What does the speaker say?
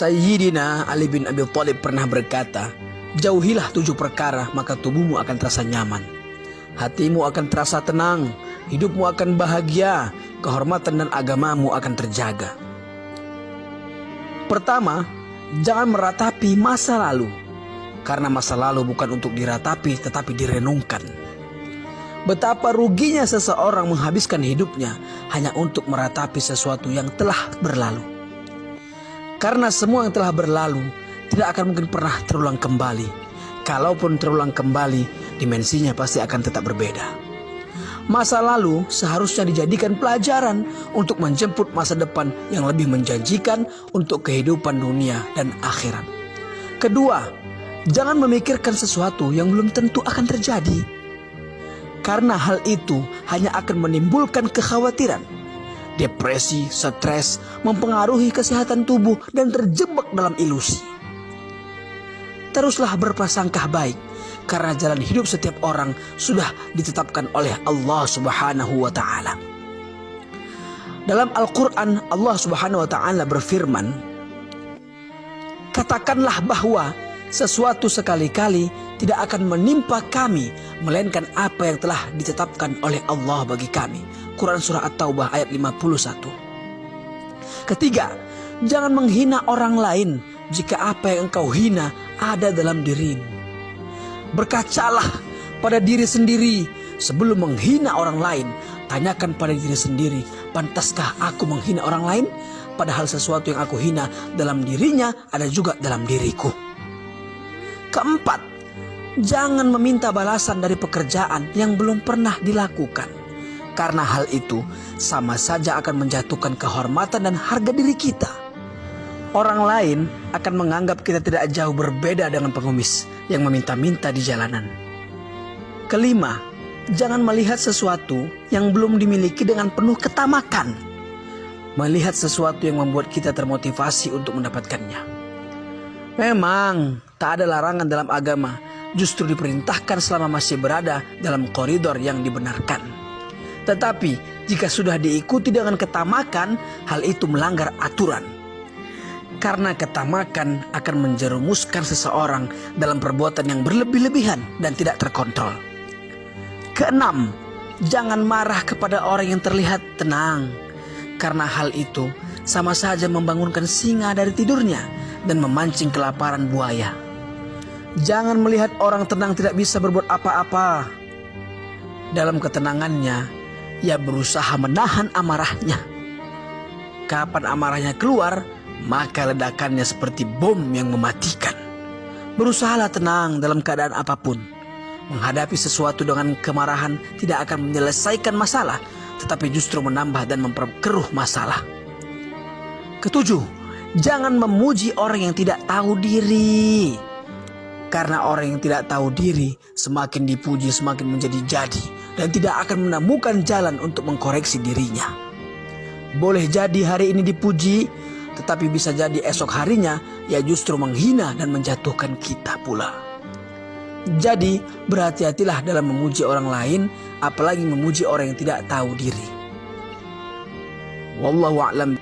Sayyidina Ali bin Abi Thalib pernah berkata, jauhilah 7 perkara maka tubuhmu akan terasa nyaman, hatimu akan terasa tenang, hidupmu akan bahagia, kehormatan dan agamamu akan terjaga. Pertama, jangan meratapi masa lalu, karena masa lalu bukan untuk diratapi tetapi direnungkan. Betapa ruginya seseorang menghabiskan hidupnya hanya untuk meratapi sesuatu yang telah berlalu. Karena semua yang telah berlalu tidak akan mungkin pernah terulang kembali. Kalaupun terulang kembali, dimensinya pasti akan tetap berbeda. Masa lalu seharusnya dijadikan pelajaran untuk menjemput masa depan yang lebih menjanjikan untuk kehidupan dunia dan akhirat. Kedua, jangan memikirkan sesuatu yang belum tentu akan terjadi. Karena hal itu hanya akan menimbulkan kekhawatiran, depresi, stres, mempengaruhi kesehatan tubuh dan terjebak dalam ilusi. Teruslah berprasangka baik, karena jalan hidup setiap orang sudah ditetapkan oleh Allah Subhanahu wa Ta'ala. Dalam Al-Quran, Allah Subhanahu wa Ta'ala berfirman, katakanlah bahwa sesuatu sekali-kali tidak akan menimpa kami melainkan apa yang telah ditetapkan oleh Allah bagi kami. Quran Surah At-Taubah ayat 51. Ketiga, jangan menghina orang lain jika apa yang engkau hina ada dalam dirimu. Berkacalah pada diri sendiri sebelum menghina orang lain. Tanyakan pada diri sendiri, pantaskah aku menghina orang lain? Padahal sesuatu yang aku hina dalam dirinya ada juga dalam diriku. Keempat, jangan meminta balasan dari pekerjaan yang belum pernah dilakukan. Karena hal itu sama saja akan menjatuhkan kehormatan dan harga diri kita. Orang lain akan menganggap kita tidak jauh berbeda dengan pengemis yang meminta-minta di jalanan. Kelima, jangan melihat sesuatu yang belum dimiliki dengan penuh ketamakan. Melihat sesuatu yang membuat kita termotivasi untuk mendapatkannya. Memang tak ada larangan dalam agama, justru diperintahkan selama masih berada dalam koridor yang dibenarkan. Tetapi jika sudah diikuti dengan ketamakan, hal itu melanggar aturan. Karena ketamakan akan menjerumuskan seseorang dalam perbuatan yang berlebih-lebihan dan tidak terkontrol. Keenam, jangan marah kepada orang yang terlihat tenang. Karena hal itu sama saja membangunkan singa dari tidurnya dan memancing kelaparan buaya. Jangan melihat orang tenang tidak bisa berbuat apa-apa. Dalam ketenangannya, ia berusaha menahan amarahnya. Kapan amarahnya keluar, maka ledakannya seperti bom yang mematikan. Berusahalah tenang dalam keadaan apapun. Menghadapi sesuatu dengan kemarahan tidak akan menyelesaikan masalah, tetapi justru menambah dan memperkeruh masalah. Ketujuh, jangan memuji orang yang tidak tahu diri. Karena orang yang tidak tahu diri semakin dipuji semakin menjadi-jadi dan tidak akan menemukan jalan untuk mengkoreksi dirinya. Boleh jadi hari ini dipuji, tetapi bisa jadi esok harinya ia justru menghina dan menjatuhkan kita pula. Jadi berhati-hatilah dalam memuji orang lain, apalagi memuji orang yang tidak tahu diri. Wallahu a'lam.